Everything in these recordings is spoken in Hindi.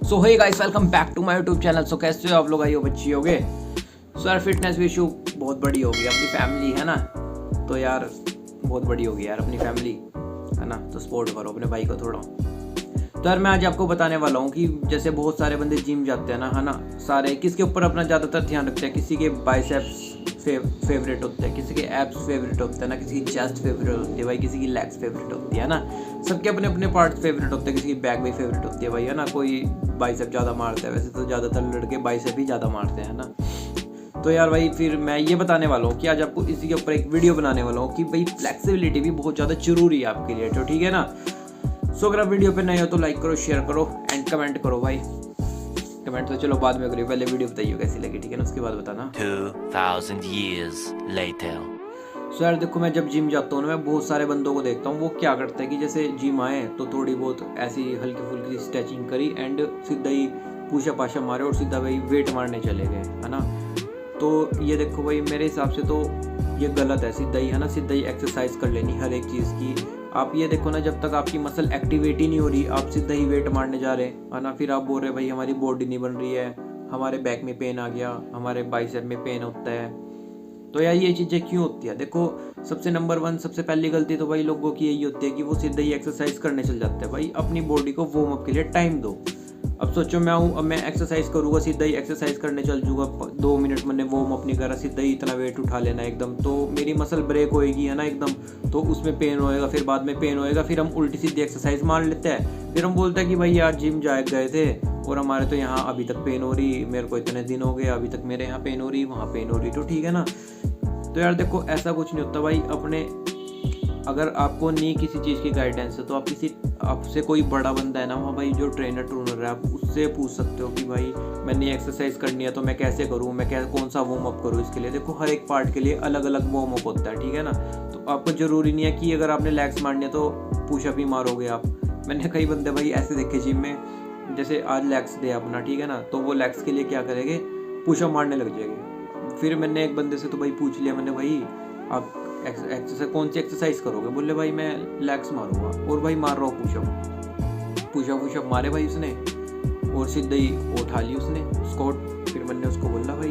So hey guys, welcome back to my YouTube channel. So कैसे हो आप लोग? आई हो बच्ची होगे। सो यार फिटनेस इशू बहुत बड़ी होगी, अपनी फैमिली है ना, तो यार बहुत बड़ी होगी यार अपनी फैमिली है ना, तो सपोर्ट करो अपने भाई को थोड़ा। तो यार मैं आज आपको बताने वाला हूँ कि जैसे बहुत सारे बंदे जिम जाते हैं ना, है ना, सारे किसके ऊपर अपना ज़्यादातर ध्यान रखते हैं। किसी के बाइसेप्स फेवरेट होते हैं, किसी के एब्स फेवरेट होते हैं ना, किसी की चेस्ट फेवरेट होती है भाई, किसी की लेग्स फेवरेट होती है ना, सबके अपने अपने पार्ट्स फेवरेट होते हैं। किसी की बैक भी फेवरेट होती है भाई, है ना, कोई बाइसेप ज़्यादा मारता है। वैसे तो ज़्यादातर लड़के बाइसेप ही ज़्यादा मारते हैं ना। तो यार भाई फिर मैं ये बताने वाला हूँ कि आज आपको इसी के ऊपर एक वीडियो बनाने वाला हूँ कि भाई फ्लेक्सिबिलिटी भी बहुत ज़्यादा जरूरी है आपके लिए, तो ठीक है ना। सो अगर आप वीडियो पे नए हो तो लाइक करो, शेयर करो एंड कमेंट करो भाई। कमेंट तो चलो बाद में करिए, पहले वीडियो बताइए कैसी लगी, ठीक है ना, उसके बाद बताना। 2000 years later. सो यार देखो, मैं जब जिम जाता हूँ ना, मैं बहुत सारे बंदों को देखता हूँ, वो क्या करते हैं कि जैसे जिम आए तो थोड़ी बहुत ऐसी हल्की फुल्की स्ट्रेचिंग करी एंड सीधा ही पुशअप आशा मारे और सीधा भाई वेट मारने चले गए, है ना। तो ये देखो भाई, मेरे हिसाब से तो ये गलत है। सीधा ही है ना, सीधा ही एक्सरसाइज कर लेनी हर एक चीज़ की। आप ये देखो ना, जब तक आपकी मसल एक्टिवेट ही नहीं हो रही, आप सीधा ही वेट मारने जा रहे हैं ना, फिर आप बोल रहे भाई हमारी बॉडी नहीं बन रही है, हमारे बैक में पेन आ गया, हमारे बाइसेप में पेन होता है। तो यार ये चीज़ें क्यों होती है? देखो, सबसे नंबर 1 सबसे पहली गलती तो भाई लोगों की यही होती है कि वो सीधा ही एक्सरसाइज करने चल जाते हैं। भाई अपनी बॉडी को वार्म अप के लिए टाइम दो। अब सोचो मैं हूँ, अब मैं एक्सरसाइज करूँगा, सीधा ही एक्सरसाइज करने चल जूँगा, 2 मिनट मैंने वार्म अप नहीं करा, सीधा ही इतना वेट उठा लेना एकदम, तो मेरी मसल ब्रेक होएगी, है ना, एकदम, तो उसमें पेन होएगा, फिर बाद में पेन होएगा, फिर हम उल्टी सीधी एक्सरसाइज मार लेते हैं, फिर हम बोलते हैं कि भाई यार जिम गए थे और हमारे तो यहाँ अभी तक पेन हो रही, मेरे को इतने दिन हो गए अभी तक मेरे यहाँ पेन हो रही, वहाँ पेन हो रही, तो ठीक है ना। तो यार देखो, ऐसा कुछ नहीं होता भाई। अपने अगर आपको नहीं किसी चीज़ की गाइडेंस है तो आप आपसे कोई बड़ा बंदा है ना वहाँ भाई, जो ट्रेनर है, आप उससे पूछ सकते हो कि भाई मैंने एक्सरसाइज करनी है तो मैं कैसे करूँ, मैं कौन सा वार्म अप करूँ इसके लिए। देखो हर एक पार्ट के लिए अलग अलग वार्म अप होता है, ठीक है ना। तो आपको ज़रूरी नहीं है कि अगर आपने लेग्स मारनी है तो पुशअप ही मारोगे आप। मैंने कई बंदे भाई ऐसे देखे जिम में, जैसे आज लेग्स दे अपना, ठीक है ना, तो वो लेग्स के लिए क्या करेंगे, पुशअप मारने लग जाएंगे। फिर मैंने एक बंदे से तो भाई पूछ लिया, मैंने भाई आप एक्सरसाइज कौन सी एक्सरसाइज करोगे? बोले भाई मैं लेग्स मारूंगा, और भाई मार रहा हूँ पुशअप मारे भाई उसने, और सीधा ही उठा ली उसने स्क्वाट। फिर मैंने उसको बोला भाई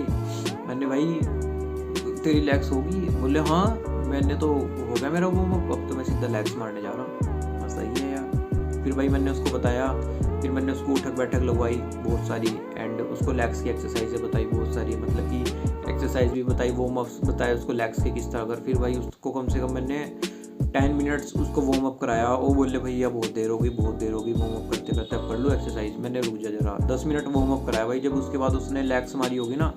तेरी लेग्स होगी? बोले हाँ, मैंने तो हो गया मेरा वार्म अप, अब तो मैं सीधा लेग्स मारने जा रहा हूँ। सही है यार। फिर भाई मैंने उसको बताया, फिर मैंने उसको उठक बैठक लगवाई बहुत सारी, एंड उसको लेग्स की एक्सरसाइजें बताई बहुत सारी, मतलब कि एक्सरसाइज भी बताई, वार्म अप्स बताए उसको लेग्स के किस तरह कर। फिर भाई उसको कम से कम मैंने 10 मिनट्स उसको वार्म अप कराया। वो बोले भैया बहुत देर होगी वार्म अप करते करते, अब कर लो एक्सरसाइज। मैंने रुक जा जरा, 10 मिनट वार्म अप कराया भाई। जब उसके बाद उसने लेग्स मारी होगी ना,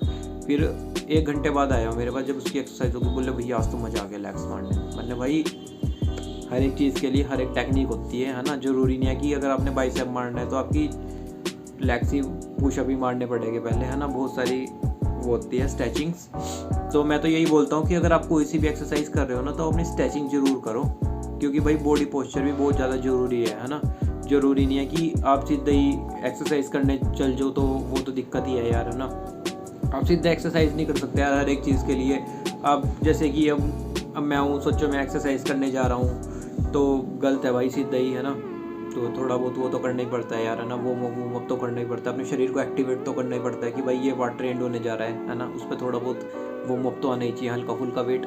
फिर 1 घंटे बाद आया मेरे पास, जब उसकी एक्सरसाइज होगी, बोले भैया आज तो मज़ा आ गया लेग्स मारने। मैंने भाई हर एक चीज़ के लिए हर एक टेक्निक होती है ना। ज़रूरी नहीं है कि अगर आपने बाइसेप मारना है तो आपकी लेग्स ही पुशअप ही मारने पड़ेंगे पहले, है ना। बहुत सारी वो होती है स्ट्रेचिंग्स। तो मैं तो यही बोलता हूँ कि अगर आप कोई सी भी एक्सरसाइज कर रहे हो ना, तो अपनी स्ट्रेचिंग जरूर करो, क्योंकि भाई बॉडी पोस्चर भी बहुत ज़्यादा ज़रूरी है ना। ज़रूरी नहीं है कि आप सीधा ही एक्सरसाइज करने चल जाओ, तो वो तो दिक्कत ही है यार, है ना। आप सीधा एक्सरसाइज नहीं कर सकते यार हर एक चीज़ के लिए। अब जैसे कि अब मैं हूँ, सोचो मैं एक्सरसाइज करने जा रहा हूँ तो गलत है भाई, सीधा ही, है ना। तो थोड़ा बहुत वो तो करना ही पड़ता है यार, है ना, वो अप तो करना ही पड़ता है, अपने शरीर को एक्टिवेट तो करना ही पड़ता है कि भाई ये पार्ट ट्रेंड होने जा रहा है ना, उस पर थोड़ा बहुत वार्म अप तो आना ही चाहिए, हल्का फुल्का वेट।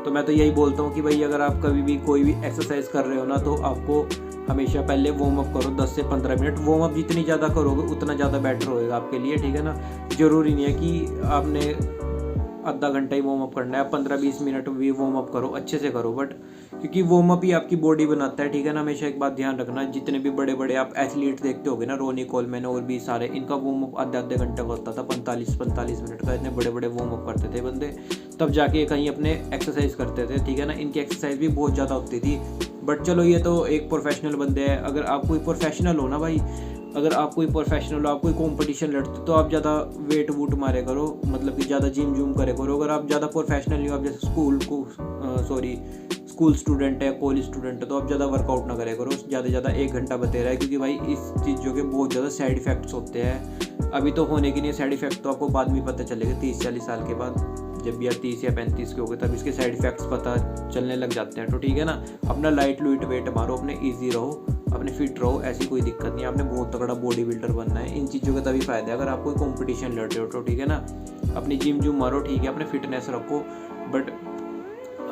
तो मैं तो यही बोलता हूँ कि भाई अगर आप कभी भी कोई भी एक्सरसाइज कर रहे हो ना, तो आपको हमेशा पहले वार्म अप करो 10 से 15 मिनट। वार्म अप जितनी ज़्यादा करोगे उतना ज़्यादा बेटर होएगा आपके लिए, ठीक है ना। ज़रूरी नहीं है कि आपने आधा घंटा ही वार्म अप करना है, 15-20 मिनट भी वार्म अप करो, अच्छे से करो, बट क्योंकि वार्म अप ही आपकी बॉडी बनाता है, ठीक है ना। हमेशा एक बात ध्यान रखना, जितने भी बड़े बड़े आप एथलीट देखते होगे ना, रोनी कोलमैन और भी सारे, इनका वार्म अप आधे घंटे का होता था, 45 मिनट का। इतने बड़े बड़े वार्म अप करते थे बंदे, तब जाके कहीं अपने एक्सरसाइज करते थे, ठीक है ना। इनकी एक्सरसाइज भी बहुत ज़्यादा होती थी, बट चलो ये तो एक प्रोफेशनल बंदे हैं। अगर आप कोई प्रोफेशनल हो ना भाई, अगर आप कोई प्रोफेशनल हो, आप कोई कंपटीशन लड़ते, तो आप ज़्यादा वेट वूट मारे करो, मतलब कि ज़्यादा जिम जूम करे करो। अगर आप ज़्यादा प्रोफेशनल नहीं हो, आप जैसे स्कूल स्टूडेंट है, कॉलेज स्टूडेंट है, तो आप ज़्यादा वर्कआउट ना करे करो, ज़्यादा 1 घंटा बते रहे, क्योंकि भाई इस चीज़ों के बहुत ज़्यादा साइड इफ़ेक्ट्स होते हैं। अभी तो होने के नहीं, साइड इफ़ेक्ट तो आपको बाद में पता चलेगा 30-40 साल के बाद। जब भी आप 30 या 35 के हो गए तब इसके साइड इफेक्ट्स पता चलने लग जाते हैं। तो ठीक है ना, अपना लाइट लूट वेट मारो, अपने ईजी रहो, अपने फिट रहो, ऐसी कोई दिक्कत नहीं है। आपने बहुत तगड़ा बॉडी बिल्डर बनना है, इन चीज़ों का तभी फायदा है अगर आप कोई कंपटीशन लड़ रहे हो। तो ठीक है ना, अपनी जिम मारो, ठीक है, अपने फिटनेस रखो। बट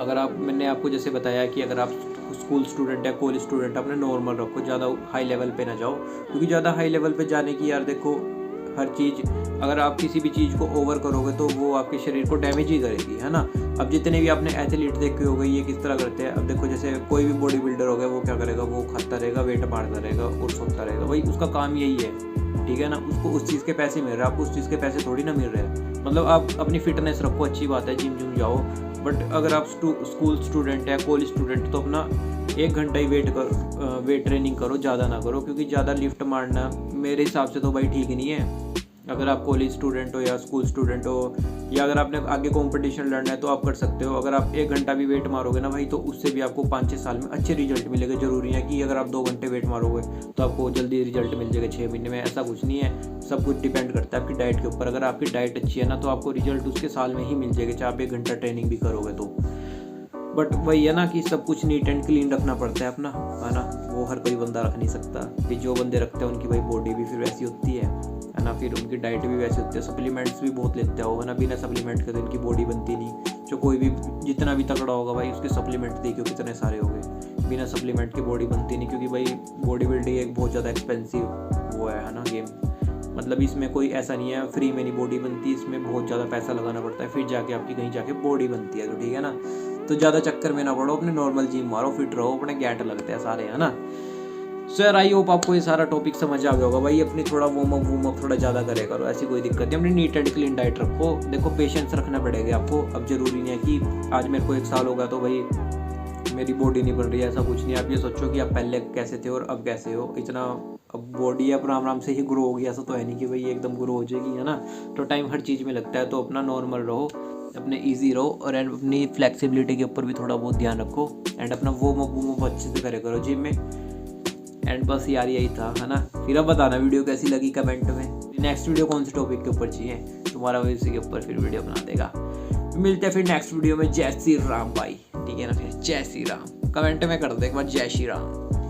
अगर आप, मैंने आपको जैसे बताया कि अगर आप स्कूल स्टूडेंट या कॉलेज स्टूडेंट, अपने नॉर्मल रखो, ज़्यादा हाई लेवल पे ना जाओ, क्योंकि ज़्यादा हाई लेवल पे जाने की यार देखो हर चीज़, अगर आप किसी भी चीज़ को ओवर करोगे तो वो आपके शरीर को डैमेज ही करेगी, है ना। अब जितने भी आपने एथलीट देखे हो गए ये किस तरह करते हैं, अब देखो जैसे कोई भी बॉडी बिल्डर हो गया वो क्या करेगा, वो खाता रहेगा, वेट मारता रहेगा और सोता रहेगा, भाई उसका काम यही है, ठीक है ना। उसको उस चीज़ के पैसे मिल रहे हैं, आपको उस चीज़ के पैसे थोड़ी ना मिल रहे हैं। मतलब आप अपनी फिटनेस रखो, अच्छी बात है, जिम जाओ, बट अगर आप स्कूल स्टूडेंट या कॉलेज स्टूडेंट तो अपना 1 घंटा ही वेट ट्रेनिंग करो, ज़्यादा ना करो, क्योंकि ज़्यादा लिफ्ट मारना मेरे हिसाब से तो भाई ठीक नहीं है। अगर आप कॉलेज स्टूडेंट हो या स्कूल स्टूडेंट हो, या अगर आपने आगे कंपटीशन लड़ना है तो आप कर सकते हो। अगर आप 1 घंटा भी वेट मारोगे ना भाई, तो उससे भी आपको 5-6 साल में अच्छे रिजल्ट मिलेगा। जरूरी है कि अगर आप 2 घंटे वेट मारोगे तो आपको जल्दी रिजल्ट मिल जाएगा 6 महीने में, ऐसा कुछ नहीं है। सब कुछ डिपेंड करता है आपकी डाइट के ऊपर। अगर आपकी डाइट अच्छी है ना तो आपको रिजल्ट उसके साल में ही मिल जाएगा, चाहे आप 1 घंटा ट्रेनिंग भी करोगे तो। बट वही है ना कि सब कुछ नीट एंड क्लीन रखना पड़ता है अपना, है ना। वो हर कोई बंदा रख नहीं सकता, कि जो बंदे रखते हैं उनकी भाई बॉडी भी फिर वैसी होती है ना, फिर उनकी डाइट भी वैसी होती है। सप्लीमेंट्स भी बहुत लेते हो, है ना, बिना सप्लीमेंट के तो इनकी बॉडी बनती नहीं। जो कोई भी जितना भी तगड़ा होगा भाई, उसके सप्लीमेंट देखियो कितने सारे हो गए, बिना सप्लीमेंट के बॉडी बनती नहीं, क्योंकि भाई बॉडी बिल्डिंग एक बहुत ज़्यादा एक्सपेंसिव वो है ना गेम। मतलब इसमें कोई ऐसा नहीं है फ्री में नहीं बॉडी बनती, इसमें बहुत ज़्यादा पैसा लगाना पड़ता है, फिर जाके आपकी कहीं जाके बॉडी बनती है। तो ठीक है ना, तो ज़्यादा चक्कर में ना पड़ो, अपने नॉर्मल जिम मारो, फिट रहो, अपने गैट लगते हैं सारे, है ना। सो यार आई होप आपको ये सारा टॉपिक समझ आ गया होगा भाई। अपनी थोड़ा वार्म अप थोड़ा ज़्यादा करे करो, ऐसी कोई दिक्कत नहीं। अपनी नीट एंड क्लीन डाइट रखो। देखो पेशेंस रखना पड़ेगा आपको। अब जरूरी नहीं है कि आज मेरे को 1 साल होगा तो भाई मेरी बॉडी नहीं बन रही है, ऐसा कुछ नहीं। आप ये सोचो कि आप पहले कैसे थे और अब कैसे हो। इतना अब बॉडी अब आराम से ही ग्रो होगी, ऐसा तो है नहीं कि भाई एकदम ग्रो हो जाएगी, है ना। तो टाइम हर चीज़ में लगता है, तो अपना नॉर्मल रहो, अपने ईजी रहो, और एंड अपनी फ्लेक्सिबिलिटी के ऊपर भी थोड़ा बहुत ध्यान रखो, एंड अपना वार्म अप अच्छे से करे करो जिम में। एंड बस यार यही था, है ना। फिर अब बताना वीडियो कैसी लगी कमेंट में, नेक्स्ट वीडियो कौन से टॉपिक के ऊपर चाहिए, तुम्हारा भी इसी के ऊपर फिर वीडियो बना देगा। मिलते हैं फिर नेक्स्ट वीडियो में। जय श्री राम भाई, ठीक है ना। फिर जय श्री राम कमेंट में कर दो एक बार, जय श्री राम।